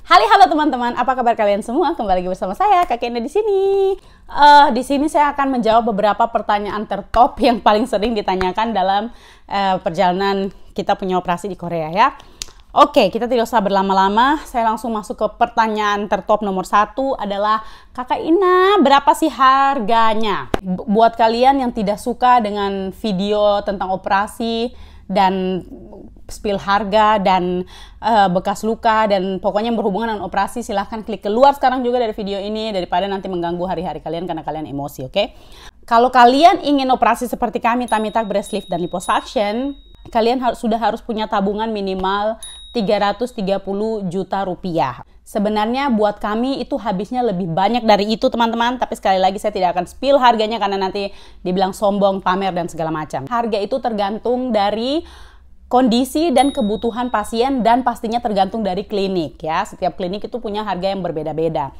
Halo teman-teman, apa kabar kalian semua? Kembali lagi bersama saya, Kak Kenda di sini. Di sini saya akan menjawab beberapa pertanyaan tertop yang paling sering ditanyakan dalam perjalanan kita punya operasi di Korea ya. Oke, kita tidak usah berlama-lama. Saya langsung masuk ke pertanyaan tertop nomor 1 adalah, Kakak Ina, berapa sih harganya? Buat kalian yang tidak suka dengan video tentang operasi dan spill harga dan bekas luka dan pokoknya yang berhubungan dengan operasi, silahkan klik keluar sekarang juga dari video ini daripada nanti mengganggu hari-hari kalian karena kalian emosi, oke? Kalau kalian ingin operasi seperti kami, tummy tuck, breast lift, dan liposuction, kalian sudah harus punya tabungan minimal 330 juta rupiah. Sebenarnya buat kami itu habisnya lebih banyak dari itu teman-teman, tapi sekali lagi saya tidak akan spill harganya karena nanti dibilang sombong, pamer, dan segala macam. Harga itu tergantung dari kondisi dan kebutuhan pasien dan pastinya tergantung dari klinik ya. Setiap klinik itu punya harga yang berbeda-beda.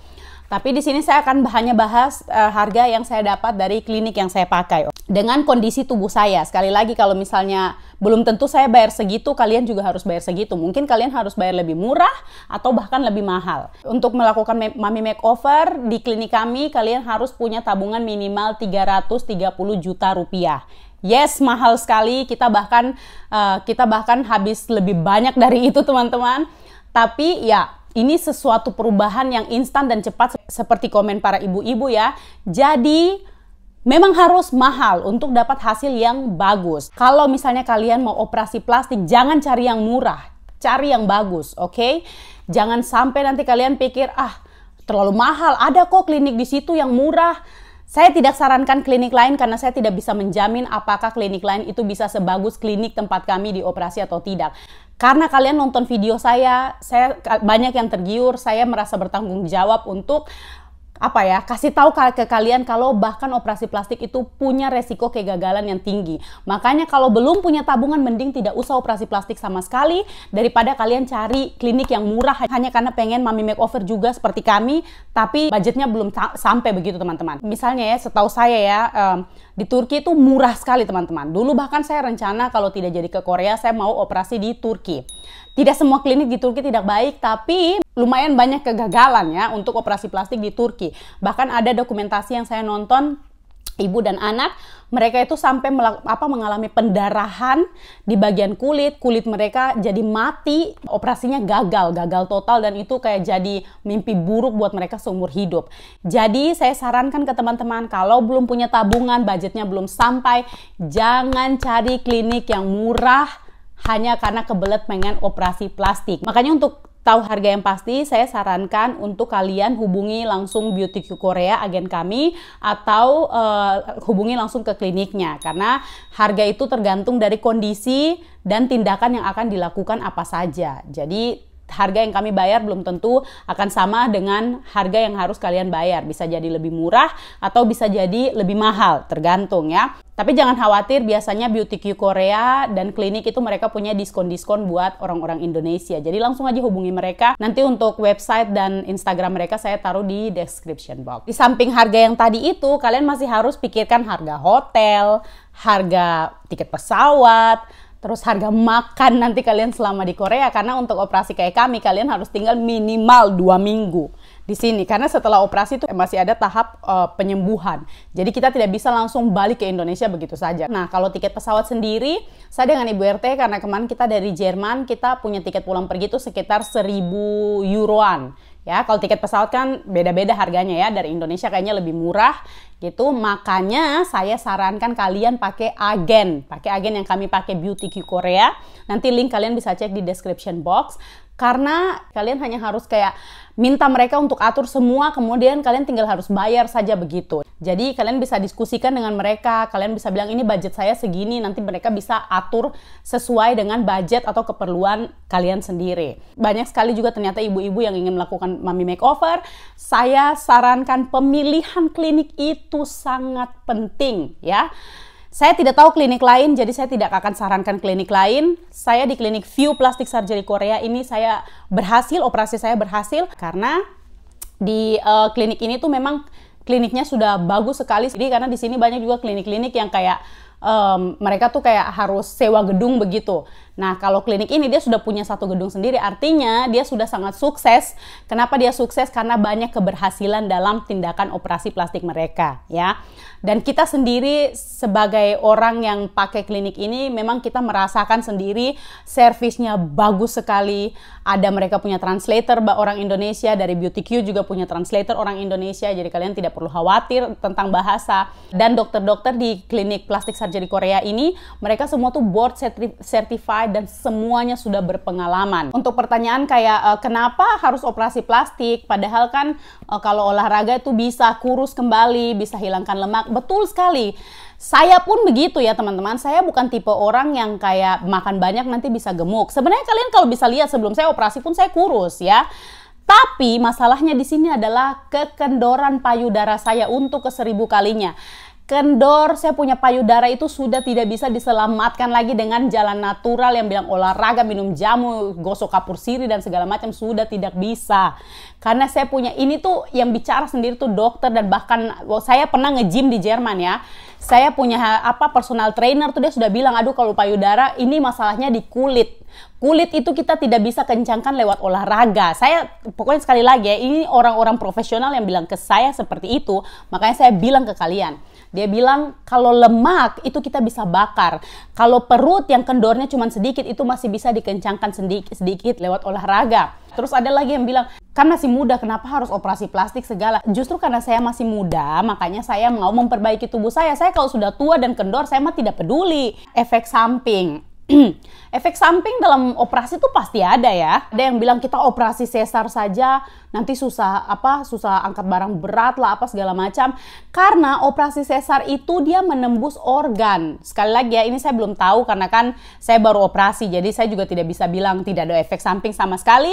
Tapi di sini saya akan hanya bahas harga yang saya dapat dari klinik yang saya pakai dengan kondisi tubuh saya. Sekali lagi, kalau misalnya belum tentu saya bayar segitu, kalian juga harus bayar segitu. Mungkin kalian harus bayar lebih murah atau bahkan lebih mahal. Untuk melakukan mummy makeover di klinik kami, kalian harus punya tabungan minimal 330 juta rupiah. Yes, mahal sekali. Kita bahkan habis lebih banyak dari itu teman-teman. Tapi ya, ini sesuatu perubahan yang instan dan cepat seperti komen para ibu-ibu ya. Jadi memang harus mahal untuk dapat hasil yang bagus. Kalau misalnya kalian mau operasi plastik, jangan cari yang murah, cari yang bagus, oke? Jangan sampai nanti kalian pikir, terlalu mahal, ada kok klinik di situ yang murah. Saya tidak sarankan klinik lain karena saya tidak bisa menjamin apakah klinik lain itu bisa sebagus klinik tempat kami di operasi atau tidak. Karena kalian nonton video saya banyak yang tergiur, saya merasa bertanggung jawab untuk kasih tahu ke kalian kalau bahkan operasi plastik itu punya resiko kegagalan yang tinggi. Makanya kalau belum punya tabungan, mending tidak usah operasi plastik sama sekali daripada kalian cari klinik yang murah hanya karena pengen mummy makeover juga seperti kami, tapi budgetnya belum sampai begitu teman-teman. Misalnya ya, setahu saya ya, di Turki itu murah sekali teman-teman. Dulu bahkan saya rencana kalau tidak jadi ke Korea, saya mau operasi di Turki. Tidak semua klinik di Turki tidak baik, tapi lumayan banyak kegagalan ya untuk operasi plastik di Turki. Bahkan ada dokumentasi yang saya nonton, ibu dan anak, mereka itu sampai mengalami pendarahan di bagian kulit mereka jadi mati, operasinya gagal total, dan itu kayak jadi mimpi buruk buat mereka seumur hidup. Jadi saya sarankan ke teman-teman, kalau belum punya tabungan, budgetnya belum sampai, jangan cari klinik yang murah hanya karena kebelet pengen operasi plastik. Makanya untuk tahu harga yang pasti, saya sarankan untuk kalian hubungi langsung Beauty Q Korea, agen kami, atau hubungi langsung ke kliniknya. Karena harga itu tergantung dari kondisi dan tindakan yang akan dilakukan apa saja. Jadi harga yang kami bayar belum tentu akan sama dengan harga yang harus kalian bayar. Bisa jadi lebih murah atau bisa jadi lebih mahal, tergantung ya. Tapi jangan khawatir, biasanya Beauty Q Korea dan klinik itu mereka punya diskon-diskon buat orang-orang Indonesia. Jadi langsung aja hubungi mereka. Nanti untuk website dan Instagram mereka saya taruh di description box. Di samping harga yang tadi itu, kalian masih harus pikirkan harga hotel, harga tiket pesawat, terus harga makan nanti kalian selama di Korea. Karena untuk operasi kayak kami, kalian harus tinggal minimal 2 minggu di sini. Karena setelah operasi itu masih ada tahap penyembuhan. Jadi kita tidak bisa langsung balik ke Indonesia begitu saja. Nah, kalau tiket pesawat sendiri, saya dengan Ibu RT, karena kemarin kita dari Jerman, kita punya tiket pulang pergi itu sekitar 1.000 euroan. Ya, kalau tiket pesawat kan beda-beda harganya ya, dari Indonesia kayaknya lebih murah gitu. Makanya saya sarankan kalian pakai agen yang kami pakai, Beauty Q Korea. Nanti link kalian bisa cek di description box. Karena kalian hanya harus kayak minta mereka untuk atur semua, kemudian kalian tinggal harus bayar saja begitu. Jadi kalian bisa diskusikan dengan mereka, kalian bisa bilang ini budget saya segini, nanti mereka bisa atur sesuai dengan budget atau keperluan kalian sendiri. Banyak sekali juga ternyata ibu-ibu yang ingin melakukan mummy makeover. Saya sarankan pemilihan klinik itu sangat penting ya. Saya tidak tahu klinik lain, jadi saya tidak akan sarankan klinik lain. Saya di klinik View Plastic Surgery Korea ini saya berhasil, operasi saya berhasil karena di klinik ini tuh memang kliniknya sudah bagus sekali. Jadi karena di sini banyak juga klinik-klinik yang kayak mereka tuh kayak harus sewa gedung begitu. Nah, kalau klinik ini dia sudah punya satu gedung sendiri, artinya dia sudah sangat sukses. Kenapa dia sukses? Karena banyak keberhasilan dalam tindakan operasi plastik mereka, ya. Dan kita sendiri sebagai orang yang pakai klinik ini, memang kita merasakan sendiri servisnya bagus sekali. Ada mereka punya translator orang Indonesia, dari Beauty Q juga punya translator orang Indonesia, jadi kalian tidak perlu khawatir tentang bahasa. Dan dokter-dokter di klinik plastik surgery Korea ini, mereka semua tuh board certified dan semuanya sudah berpengalaman. Untuk pertanyaan kayak kenapa harus operasi plastik, padahal kan kalau olahraga itu bisa kurus kembali, bisa hilangkan lemak. Betul sekali. Saya pun begitu ya teman-teman. Saya bukan tipe orang yang kayak makan banyak nanti bisa gemuk. Sebenarnya kalian kalau bisa lihat sebelum saya operasi pun saya kurus ya. Tapi masalahnya di sini adalah kekendoran payudara saya untuk ke-1000 kalinya. Kendor, saya punya payudara itu sudah tidak bisa diselamatkan lagi dengan jalan natural yang bilang olahraga, minum jamu, gosok kapur sirih dan segala macam, sudah tidak bisa. Karena saya punya, ini tuh yang bicara sendiri tuh dokter, dan bahkan saya pernah nge-gym di Jerman ya. Saya punya personal trainer tuh, dia sudah bilang, aduh kalau payudara ini masalahnya di kulit. Kulit itu kita tidak bisa kencangkan lewat olahraga. Saya pokoknya sekali lagi ya, ini orang-orang profesional yang bilang ke saya seperti itu, makanya saya bilang ke kalian. Dia bilang kalau lemak itu kita bisa bakar. Kalau perut yang kendornya cuma sedikit itu masih bisa dikencangkan sedikit lewat olahraga. Terus ada lagi yang bilang, kan masih muda, kenapa harus operasi plastik segala? Justru karena saya masih muda, makanya saya mau memperbaiki tubuh saya. Saya kalau sudah tua dan kendor, saya mah tidak peduli. Efek samping. Efek samping dalam operasi itu pasti ada ya. Ada yang bilang kita operasi sesar saja nanti susah angkat barang berat lah apa segala macam. Karena operasi sesar itu dia menembus organ. Sekali lagi ya, ini saya belum tahu karena kan saya baru operasi, jadi saya juga tidak bisa bilang tidak ada efek samping sama sekali.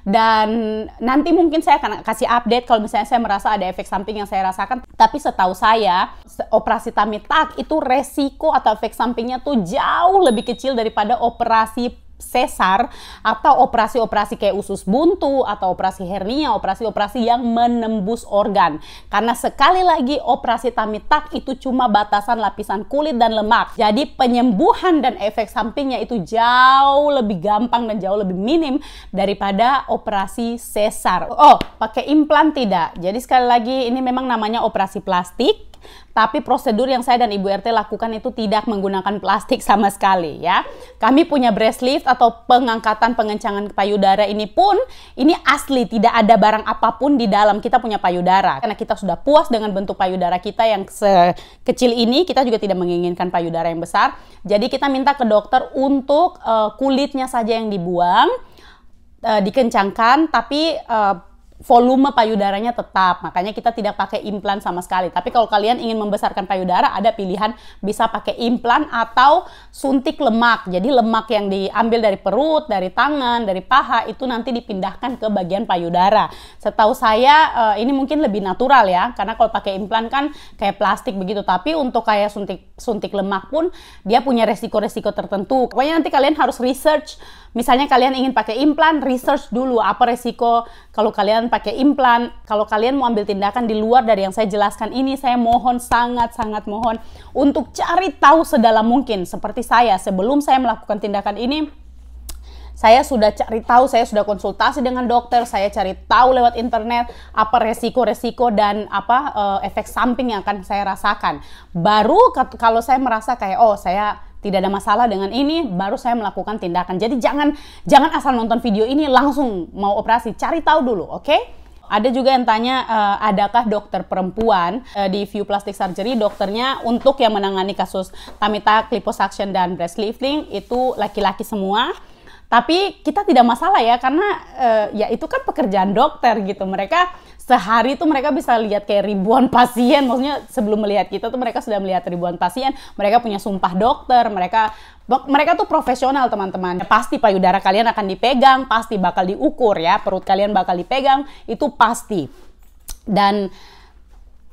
Dan nanti mungkin saya akan kasih update kalau misalnya saya merasa ada efek samping yang saya rasakan. Tapi setahu saya operasi tummy tuck itu resiko atau efek sampingnya tuh jauh lebih kecil daripada operasi sesar atau operasi-operasi kayak usus buntu atau operasi hernia, operasi-operasi yang menembus organ. Karena sekali lagi operasi tummy tuck itu cuma batasan lapisan kulit dan lemak. Jadi penyembuhan dan efek sampingnya itu jauh lebih gampang dan jauh lebih minim daripada operasi sesar. Oh, pakai implan tidak. Jadi sekali lagi ini memang namanya operasi plastik. Tapi prosedur yang saya dan Ibu RT lakukan itu tidak menggunakan plastik sama sekali ya. Kami punya breast lift atau pengangkatan pengencangan payudara ini pun ini asli, tidak ada barang apapun di dalam. Kita punya payudara. Karena kita sudah puas dengan bentuk payudara kita yang sekecil ini, kita juga tidak menginginkan payudara yang besar. Jadi kita minta ke dokter untuk kulitnya saja yang dibuang, dikencangkan, tapi volume payudaranya tetap, makanya kita tidak pakai implan sama sekali. Tapi kalau kalian ingin membesarkan payudara, ada pilihan bisa pakai implan atau suntik lemak. Jadi lemak yang diambil dari perut, dari tangan, dari paha itu nanti dipindahkan ke bagian payudara. Setahu saya ini mungkin lebih natural ya, karena kalau pakai implan kan kayak plastik begitu. Tapi untuk kayak suntik lemak pun dia punya resiko-resiko tertentu. Pokoknya nanti kalian harus research. Misalnya kalian ingin pakai implan, research dulu apa resiko kalau kalian pakai implan. Kalau kalian mau ambil tindakan di luar dari yang saya jelaskan ini, saya mohon, sangat-sangat mohon untuk cari tahu sedalam mungkin. Seperti saya, sebelum saya melakukan tindakan ini, saya sudah cari tahu, saya sudah konsultasi dengan dokter, saya cari tahu lewat internet apa resiko-resiko dan apa efek samping yang akan saya rasakan. Baru kalau saya merasa kayak, oh saya tidak ada masalah dengan ini, baru saya melakukan tindakan. Jadi jangan asal nonton video ini langsung mau operasi, cari tahu dulu, oke? Ada juga yang tanya, adakah dokter perempuan di View Plastic Surgery? Dokternya untuk yang menangani kasus tummy tuck, liposuction, dan breast lifting itu laki-laki semua. Tapi kita tidak masalah ya, karena ya itu kan pekerjaan dokter gitu. Mereka sehari itu mereka bisa lihat kayak ribuan pasien. Maksudnya sebelum melihat kita tuh mereka sudah melihat ribuan pasien. Mereka punya sumpah dokter. Mereka tuh profesional teman-teman. Pasti payudara kalian akan dipegang, pasti bakal diukur ya. Perut kalian bakal dipegang, itu pasti. Dan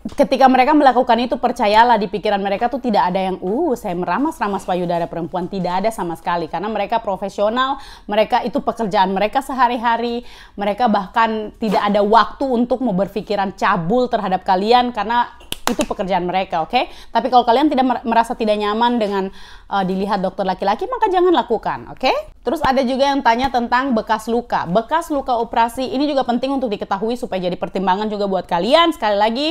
ketika mereka melakukan itu, percayalah di pikiran mereka tuh tidak ada yang saya meramas-ramas payudara perempuan, tidak ada sama sekali, karena mereka profesional, mereka itu pekerjaan mereka sehari-hari, mereka bahkan tidak ada waktu untuk mau berpikiran cabul terhadap kalian, karena itu pekerjaan mereka, oke? Tapi kalau kalian tidak merasa tidak nyaman dengan dilihat dokter laki-laki, maka jangan lakukan, oke? Terus ada juga yang tanya tentang bekas luka. Bekas luka operasi ini juga penting untuk diketahui supaya jadi pertimbangan juga buat kalian. Sekali lagi,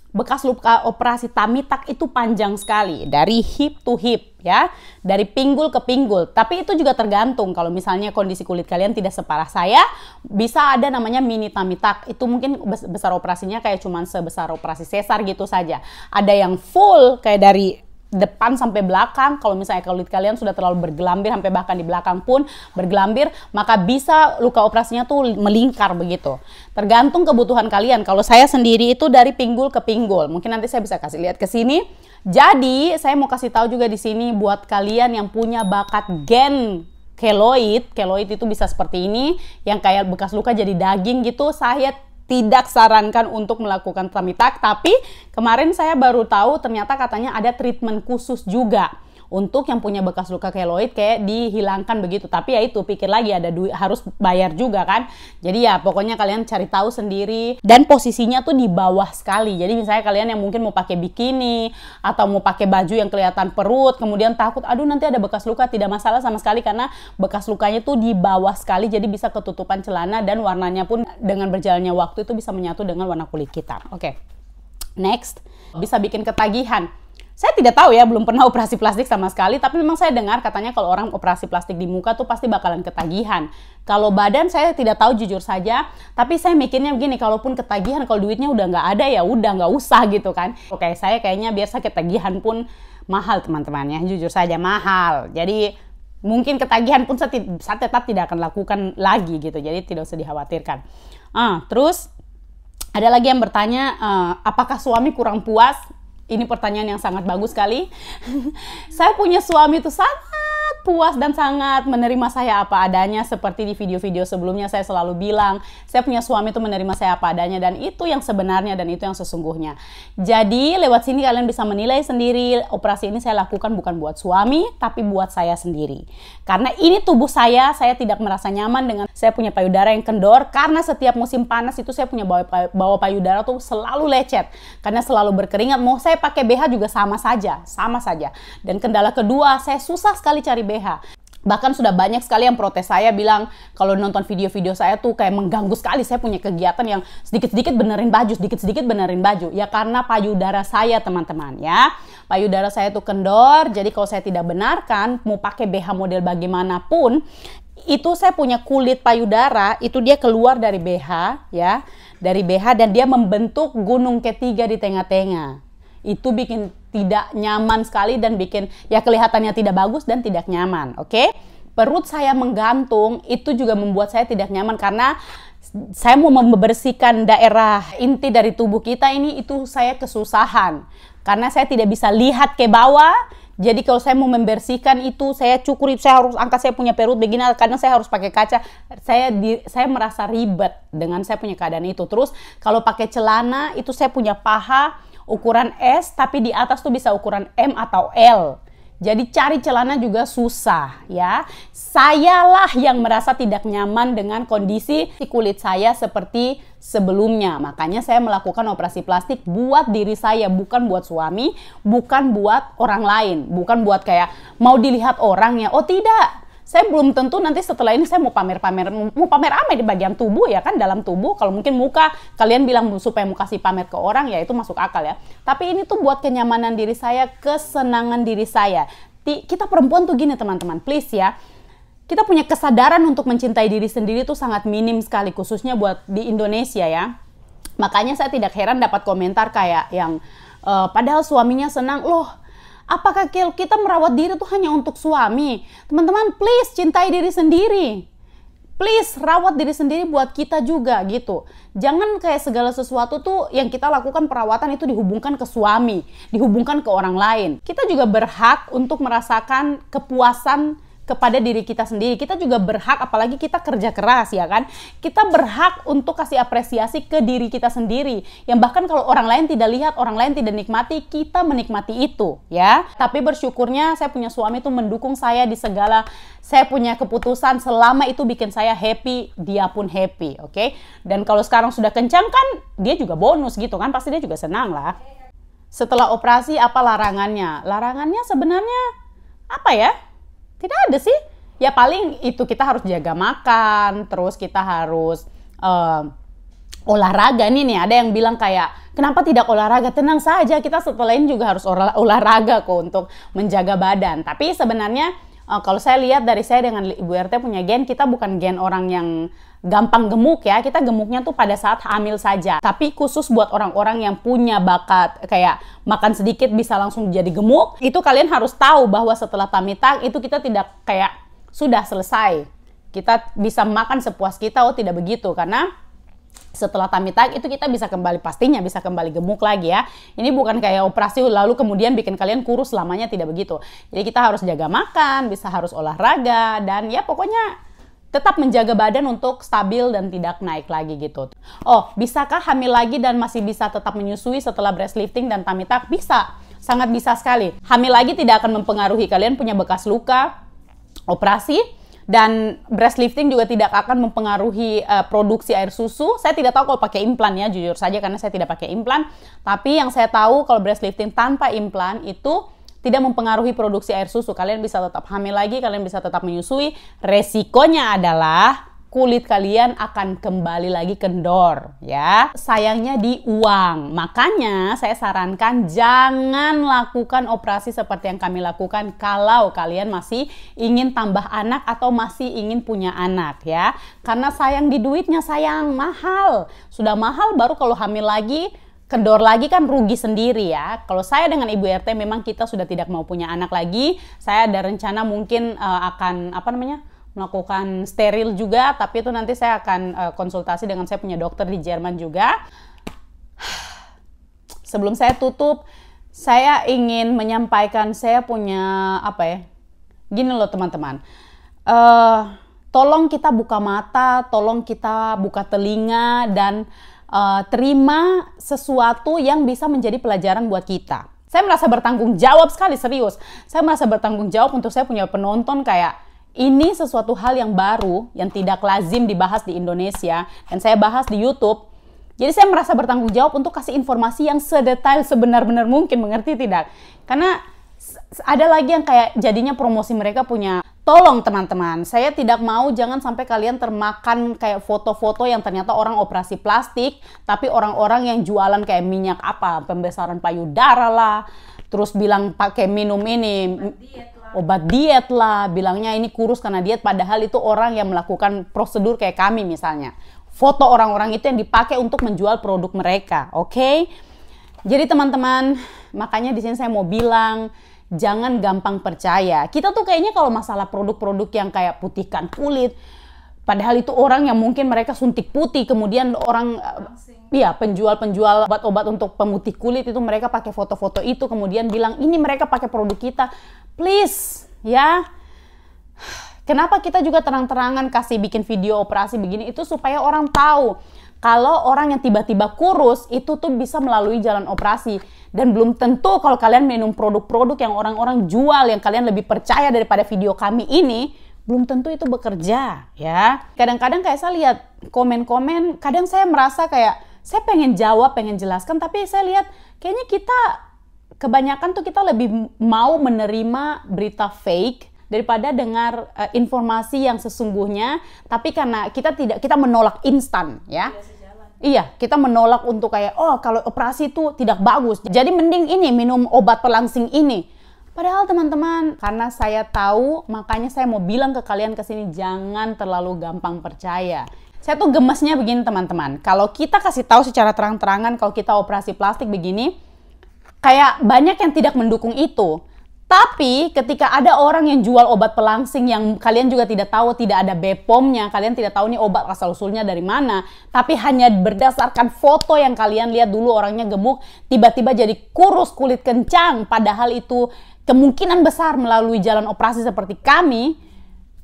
bekas luka operasi tummy tuck itu panjang sekali, dari hip to hip ya, dari pinggul ke pinggul. Tapi itu juga tergantung, kalau misalnya kondisi kulit kalian tidak separah saya, bisa ada namanya mini tummy tuck. Itu mungkin besar operasinya kayak cuman sebesar operasi sesar gitu saja. Ada yang full kayak dari depan sampai belakang. Kalau misalnya kulit kalian sudah terlalu bergelambir sampai bahkan di belakang pun bergelambir, maka bisa luka operasinya tuh melingkar begitu. Tergantung kebutuhan kalian. Kalau saya sendiri itu dari pinggul ke pinggul. Mungkin nanti saya bisa kasih lihat ke sini. Jadi saya mau kasih tahu juga di sini buat kalian yang punya bakat gen keloid. Keloid itu bisa seperti ini, yang kayak bekas luka jadi daging gitu. Saya tidak sarankan untuk melakukan tummy tuck, tapi kemarin saya baru tahu ternyata katanya ada treatment khusus juga untuk yang punya bekas luka keloid, kayak dihilangkan begitu. Tapi ya itu, pikir lagi, ada duit, harus bayar juga kan. Jadi ya pokoknya kalian cari tahu sendiri, dan posisinya tuh di bawah sekali. Jadi misalnya kalian yang mungkin mau pakai bikini atau mau pakai baju yang kelihatan perut, kemudian takut aduh nanti ada bekas luka, tidak masalah sama sekali karena bekas lukanya tuh di bawah sekali, jadi bisa ketutupan celana dan warnanya pun dengan berjalannya waktu itu bisa menyatu dengan warna kulit kita. Oke. Next, bisa bikin ketagihan. Saya tidak tahu ya, belum pernah operasi plastik sama sekali, tapi memang saya dengar katanya kalau orang operasi plastik di muka tuh pasti bakalan ketagihan. Kalau badan saya tidak tahu jujur saja, tapi saya mikirnya begini, kalaupun ketagihan, kalau duitnya udah nggak ada ya udah nggak usah gitu kan. Oke, saya kayaknya biasa ketagihan pun mahal teman-teman ya, jujur saja mahal. Jadi mungkin ketagihan pun saya tetap tidak akan lakukan lagi gitu, jadi tidak usah dikhawatirkan. Terus ada lagi yang bertanya, apakah suami kurang puas? Ini pertanyaan yang sangat bagus sekali. Saya punya suami itu sangat puas dan sangat menerima saya apa adanya. Seperti di video-video sebelumnya saya selalu bilang, saya punya suami itu menerima saya apa adanya, dan itu yang sebenarnya dan itu yang sesungguhnya. Jadi lewat sini kalian bisa menilai sendiri, operasi ini saya lakukan bukan buat suami, tapi buat saya sendiri. Karena ini tubuh saya tidak merasa nyaman dengan saya punya payudara yang kendor, karena setiap musim panas itu saya punya bawah payudara tuh selalu lecet, karena selalu berkeringat. Mau saya pakai BH juga sama saja. Dan kendala kedua, saya susah sekali cari BH. Bahkan sudah banyak sekali yang protes saya, bilang kalau nonton video-video saya tuh kayak mengganggu sekali. Saya punya kegiatan yang sedikit-sedikit benerin baju, ya karena payudara saya teman-teman ya. Payudara saya tuh kendor, jadi kalau saya tidak benarkan mau pakai BH model bagaimanapun, itu saya punya kulit payudara itu dia keluar dari BH ya, dari BH, dan dia membentuk gunung ketiga di tengah-tengah. Itu bikin tidak nyaman sekali dan bikin ya kelihatannya tidak bagus dan tidak nyaman, oke? Perut saya menggantung, itu juga membuat saya tidak nyaman karena saya mau membersihkan daerah inti dari tubuh kita ini, itu saya kesusahan. Karena saya tidak bisa lihat ke bawah, jadi kalau saya mau membersihkan itu, saya cukur, saya harus angkat saya punya perut begini, karena saya harus pakai kaca. Saya merasa ribet dengan saya punya keadaan itu. Terus kalau pakai celana, itu saya punya paha ukuran S, tapi di atas tuh bisa ukuran M atau L. Jadi cari celana juga susah ya. Sayalah yang merasa tidak nyaman dengan kondisi kulit saya seperti sebelumnya. Makanya saya melakukan operasi plastik buat diri saya, bukan buat suami, bukan buat orang lain, bukan buat kayak mau dilihat orang ya. Oh tidak. Saya belum tentu nanti setelah ini saya mau pamer apa di bagian tubuh ya kan, dalam tubuh. Kalau mungkin muka, kalian bilang supaya mau kasih pamer ke orang, ya itu masuk akal ya. Tapi ini tuh buat kenyamanan diri saya, kesenangan diri saya. Kita perempuan tuh gini teman-teman, please ya. Kita punya kesadaran untuk mencintai diri sendiri tuh sangat minim sekali, khususnya buat di Indonesia ya. Makanya saya tidak heran dapat komentar kayak yang padahal suaminya senang, loh apakah kita merawat diri tuh hanya untuk suami? Teman-teman, please cintai diri sendiri. Please rawat diri sendiri buat kita juga gitu. Jangan kayak segala sesuatu tuh yang kita lakukan perawatan itu dihubungkan ke suami, dihubungkan ke orang lain. Kita juga berhak untuk merasakan kepuasan kepada diri kita sendiri. Kita juga berhak, apalagi kita kerja keras ya kan, kita berhak untuk kasih apresiasi ke diri kita sendiri, yang bahkan kalau orang lain tidak lihat, orang lain tidak nikmati, kita menikmati itu ya. Tapi bersyukurnya saya punya suami itu mendukung saya di segala saya punya keputusan, selama itu bikin saya happy, dia pun happy, oke? Dan kalau sekarang sudah kencang kan, dia juga bonus gitu kan, pasti dia juga senang lah. Setelah operasi apa larangannya? Larangannya sebenarnya apa ya? Tidak ada sih. Ya paling itu kita harus jaga makan, terus kita harus olahraga. Nih ada yang bilang kayak, kenapa tidak olahraga? Tenang saja, kita setelah ini juga harus olahraga kok untuk menjaga badan. Tapi sebenarnya kalau saya lihat dari saya dengan Ibu RT punya gen, kita bukan gen orang yang gampang gemuk ya. Kita gemuknya tuh pada saat hamil saja. Tapi khusus buat orang-orang yang punya bakat kayak makan sedikit bisa langsung jadi gemuk, itu kalian harus tahu bahwa setelah tummy tuck itu kita tidak kayak sudah selesai, kita bisa makan sepuas kita. Oh tidak begitu, karena setelah tummy tuck itu kita bisa kembali, pastinya bisa kembali gemuk lagi ya. Ini bukan kayak operasi lalu kemudian bikin kalian kurus selamanya, tidak begitu. Jadi kita harus jaga makan, harus olahraga, dan ya pokoknya tetap menjaga badan untuk stabil dan tidak naik lagi gitu. Oh, bisakah hamil lagi dan masih bisa tetap menyusui setelah breast lifting dan tummy tuck? Bisa, sangat bisa sekali. Hamil lagi tidak akan mempengaruhi kalian punya bekas luka operasi, dan breast lifting juga tidak akan mempengaruhi produksi air susu. Saya tidak tahu kalau pakai implan ya, jujur saja karena saya tidak pakai implan. Tapi yang saya tahu kalau breast lifting tanpa implan itu tidak mempengaruhi produksi air susu. Kalian bisa tetap hamil lagi, kalian bisa tetap menyusui. Resikonya adalah kulit kalian akan kembali lagi kendor ya. Sayangnya di uang. Makanya saya sarankan jangan lakukan operasi seperti yang kami lakukan kalau kalian masih ingin tambah anak atau masih ingin punya anak ya. Karena sayang di duitnya, sayang, mahal. Sudah mahal baru kalau hamil lagi kendor lagi kan rugi sendiri ya. Kalau saya dengan Ibu RT memang kita sudah tidak mau punya anak lagi. Saya ada rencana mungkin akan melakukan steril juga, tapi itu nanti saya akan konsultasi dengan saya punya dokter di Jerman juga. Sebelum saya tutup, saya ingin menyampaikan saya punya gini loh teman-teman. Tolong kita buka mata, tolong kita buka telinga, dan terima sesuatu yang bisa menjadi pelajaran buat kita. Saya merasa bertanggung jawab sekali, serius. Saya merasa bertanggung jawab untuk saya punya penonton kayak ini sesuatu hal yang baru, yang tidak lazim dibahas di Indonesia, dan saya bahas di YouTube. Jadi saya merasa bertanggung jawab untuk kasih informasi yang sedetail sebenar-benar mungkin, mengerti tidak? Karena ada lagi yang kayak jadinya promosi mereka punya. Tolong teman-teman, saya tidak mau jangan sampai kalian termakan kayak foto-foto yang ternyata orang operasi plastik, tapi orang-orang yang jualan kayak minyak pembesaran payudara lah, terus bilang pakai minum ini, obat diet lah, bilangnya ini kurus karena diet, padahal itu orang yang melakukan prosedur kayak kami misalnya. Foto orang-orang itu yang dipakai untuk menjual produk mereka, oke? Jadi teman-teman, makanya di sini saya mau bilang, jangan gampang percaya. Kita tuh kayaknya kalau masalah produk-produk yang kayak putihkan kulit, padahal itu orang yang mungkin mereka suntik putih, kemudian orang penjual-penjual obat-obat untuk pemutih kulit itu mereka pakai foto-foto itu, kemudian bilang ini mereka pakai produk kita. Please, ya. Kenapa kita juga terang-terangan kasih bikin video operasi begini, itu supaya orang tahu kalau orang yang tiba-tiba kurus itu tuh bisa melalui jalan operasi. Dan belum tentu kalau kalian minum produk-produk yang orang-orang jual, yang kalian lebih percaya daripada video kami ini, belum tentu itu bekerja ya. Kadang-kadang kayak saya lihat komen-komen, kadang saya merasa kayak saya pengen jawab, pengen jelaskan, tapi saya lihat kayaknya kita kebanyakan tuh kita lebih mau menerima berita fake daripada dengar informasi yang sesungguhnya. Tapi karena kita menolak instan ya. Iya, kita menolak untuk kayak, oh kalau operasi itu tidak bagus, jadi mending ini minum obat pelangsing ini. Padahal teman-teman, karena saya tahu, makanya saya mau bilang ke kalian kesini, jangan terlalu gampang percaya. Saya tuh gemesnya begini teman-teman, kalau kita kasih tahu secara terang-terangan kalau kita operasi plastik begini, kayak banyak yang tidak mendukung itu. Tapi ketika ada orang yang jual obat pelangsing yang kalian juga tidak tahu, tidak ada BPOM-nya, kalian tidak tahu nih obat asal-usulnya dari mana, tapi hanya berdasarkan foto yang kalian lihat dulu orangnya gemuk, tiba-tiba jadi kurus, kulit kencang, padahal itu kemungkinan besar melalui jalan operasi seperti kami,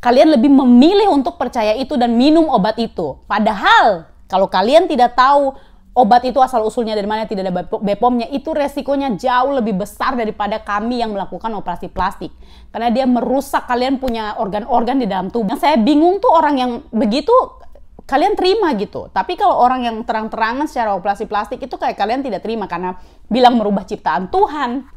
kalian lebih memilih untuk percaya itu dan minum obat itu. Padahal kalau kalian tidak tahu obat itu asal-usulnya dari mana, tidak ada BPOM-nya, itu resikonya jauh lebih besar daripada kami yang melakukan operasi plastik. Karena dia merusak kalian punya organ-organ di dalam tubuh. Yang saya bingung tuh orang yang begitu, kalian terima gitu. Tapi kalau orang yang terang-terangan secara operasi plastik itu kayak kalian tidak terima karena bilang merubah ciptaan Tuhan,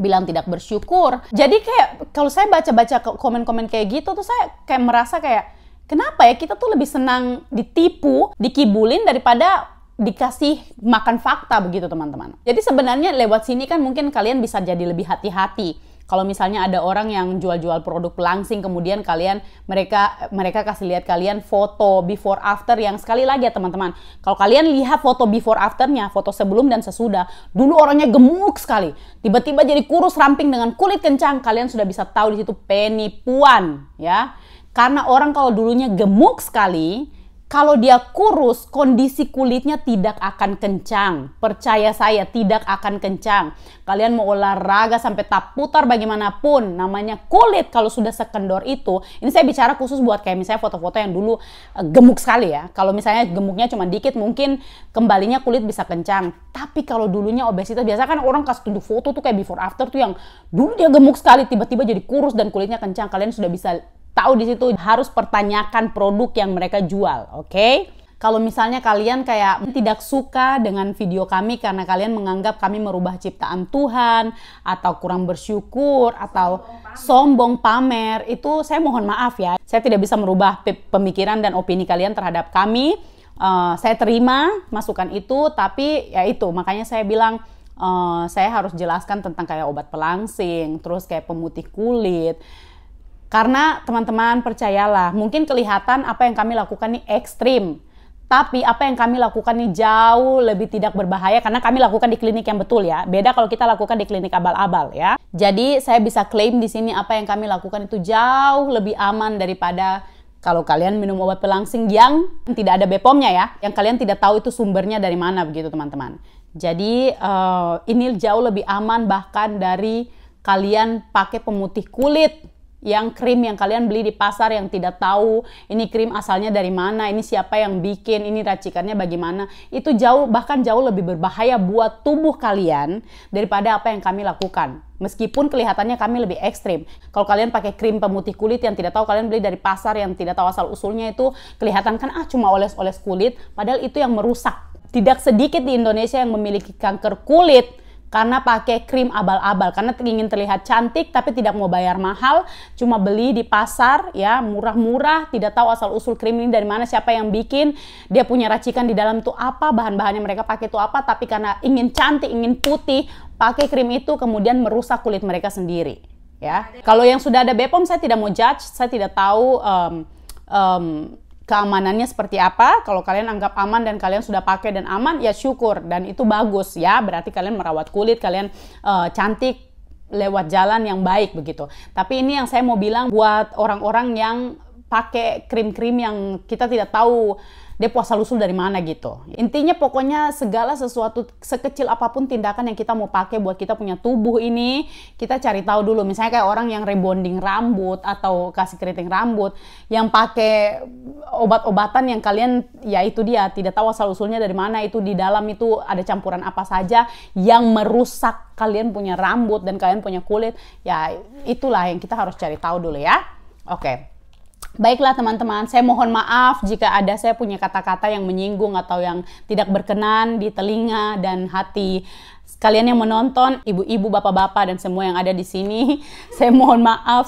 bilang tidak bersyukur. Jadi kayak kalau saya baca-baca komen-komen kayak gitu tuh saya kayak merasa kayak, kenapa ya kita tuh lebih senang ditipu, dikibulin daripada dikasih makan fakta begitu teman-teman. Jadi sebenarnya lewat sini kan mungkin kalian bisa jadi lebih hati-hati. Kalau misalnya ada orang yang jual-jual produk pelangsing, kemudian mereka kasih lihat kalian foto before after yang sekali lagi ya teman-teman. Kalau kalian lihat foto before afternya, foto sebelum dan sesudah, dulu orangnya gemuk sekali, tiba-tiba jadi kurus ramping dengan kulit kencang, kalian sudah bisa tahu di situ penipuan ya. Karena orang kalau dulunya gemuk sekali, kalau dia kurus, kondisi kulitnya tidak akan kencang. Percaya saya, tidak akan kencang. Kalian mau olahraga sampai tak putar bagaimanapun, namanya kulit kalau sudah sekendor itu. Ini saya bicara khusus buat kayak misalnya foto-foto yang dulu gemuk sekali ya. Kalau misalnya gemuknya cuma dikit, mungkin kembalinya kulit bisa kencang. Tapi kalau dulunya obesitas, biasa kan orang kasih tunjuk foto tuh kayak before after tuh yang dulu dia gemuk sekali, tiba-tiba jadi kurus dan kulitnya kencang. Kalian sudah bisa tahu di situ. Harus pertanyakan produk yang mereka jual, oke? Kalau misalnya kalian kayak tidak suka dengan video kami karena kalian menganggap kami merubah ciptaan Tuhan atau kurang bersyukur atau sombong pamer, itu saya mohon maaf ya. Saya tidak bisa merubah pemikiran dan opini kalian terhadap kami. Saya terima masukan itu, tapi ya itu makanya saya bilang saya harus jelaskan tentang kayak obat pelangsing, terus kayak pemutih kulit. Karena teman-teman percayalah, mungkin kelihatan apa yang kami lakukan ini ekstrim. Tapi apa yang kami lakukan ini jauh lebih tidak berbahaya karena kami lakukan di klinik yang betul ya. Beda kalau kita lakukan di klinik abal-abal ya. Jadi saya bisa klaim di sini apa yang kami lakukan itu jauh lebih aman daripada kalau kalian minum obat pelangsing yang tidak ada BPOM-nya ya. Yang kalian tidak tahu itu sumbernya dari mana begitu teman-teman. Jadi ini jauh lebih aman bahkan dari kalian pakai pemutih kulit. Yang krim yang kalian beli di pasar yang tidak tahu ini krim asalnya dari mana, ini siapa yang bikin, ini racikannya bagaimana, itu bahkan jauh lebih berbahaya buat tubuh kalian daripada apa yang kami lakukan. Meskipun kelihatannya kami lebih ekstrim. Kalau kalian pakai krim pemutih kulit yang tidak tahu, kalian beli dari pasar yang tidak tahu asal usulnya, itu kelihatan kan cuma oles-oles kulit, padahal itu yang merusak. Tidak sedikit di Indonesia yang memiliki kanker kulit karena pakai krim abal-abal, karena ingin terlihat cantik tapi tidak mau bayar mahal, cuma beli di pasar ya, murah-murah, tidak tahu asal-usul krim ini dari mana, siapa yang bikin, dia punya racikan di dalam itu apa, bahan-bahannya mereka pakai itu apa, tapi karena ingin cantik, ingin putih, pakai krim itu kemudian merusak kulit mereka sendiri ya. Kalau yang sudah ada BPOM saya tidak mau judge, saya tidak tahu keamanannya seperti apa. Kalau kalian anggap aman dan kalian sudah pakai dan aman, ya syukur dan itu bagus ya. Berarti kalian merawat kulit, kalian cantik lewat jalan yang baik begitu. Tapi ini yang saya mau bilang buat orang-orang yang pakai krim-krim yang kita tidak tahu dia asal usul dari mana gitu. Intinya pokoknya segala sesuatu sekecil apapun tindakan yang kita mau pakai buat kita punya tubuh ini, kita cari tahu dulu. Misalnya kayak orang yang rebonding rambut atau kasih keriting rambut, yang pakai obat-obatan yang kalian ya itu dia tidak tahu asal usulnya dari mana, itu di dalam itu ada campuran apa saja yang merusak kalian punya rambut dan kalian punya kulit. Ya itulah yang kita harus cari tahu dulu ya. Oke. Baiklah teman-teman, saya mohon maaf jika ada saya punya kata-kata yang menyinggung atau yang tidak berkenan di telinga dan hati kalian yang menonton, ibu-ibu, bapak-bapak dan semua yang ada di sini. Saya mohon maaf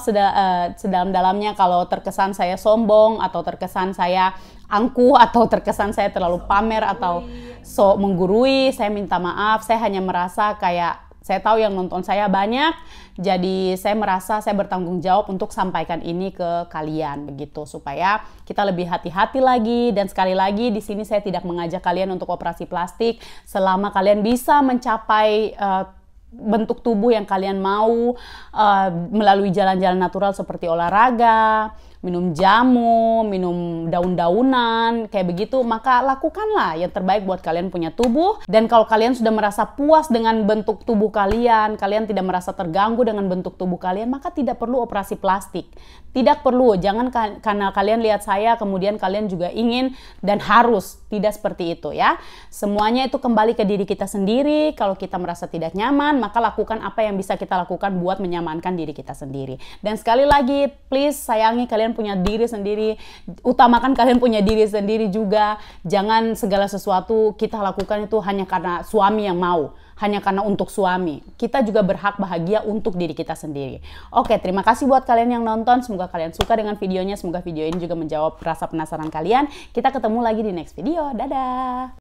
sedalam-dalamnya kalau terkesan saya sombong atau terkesan saya angkuh atau terkesan saya terlalu pamer atau sok menggurui. Saya minta maaf, saya hanya merasa kayak saya tahu yang nonton saya banyak, jadi saya merasa saya bertanggung jawab untuk sampaikan ini ke kalian begitu supaya kita lebih hati-hati lagi. Dan sekali lagi di sini saya tidak mengajak kalian untuk operasi plastik selama kalian bisa mencapai bentuk tubuh yang kalian mau melalui jalan-jalan natural seperti olahraga, minum jamu, minum daun-daunan, kayak begitu, maka lakukanlah yang terbaik buat kalian punya tubuh. Dan kalau kalian sudah merasa puas dengan bentuk tubuh kalian, kalian tidak merasa terganggu dengan bentuk tubuh kalian, maka tidak perlu operasi plastik. Tidak perlu, jangan karena kalian lihat saya, kemudian kalian juga ingin dan harus. Tidak seperti itu ya. Semuanya itu kembali ke diri kita sendiri. Kalau kita merasa tidak nyaman, maka lakukan apa yang bisa kita lakukan buat menyamankan diri kita sendiri. Dan sekali lagi, please sayangi kalian punya diri sendiri. Utamakan kalian punya diri sendiri juga. Jangan segala sesuatu kita lakukan itu hanya karena suami yang mau. Hanya karena untuk suami. Kita juga berhak bahagia untuk diri kita sendiri. Oke, terima kasih buat kalian yang nonton. Semoga kalian suka dengan videonya. Semoga video ini juga menjawab rasa penasaran kalian. Kita ketemu lagi di next video. Dadah!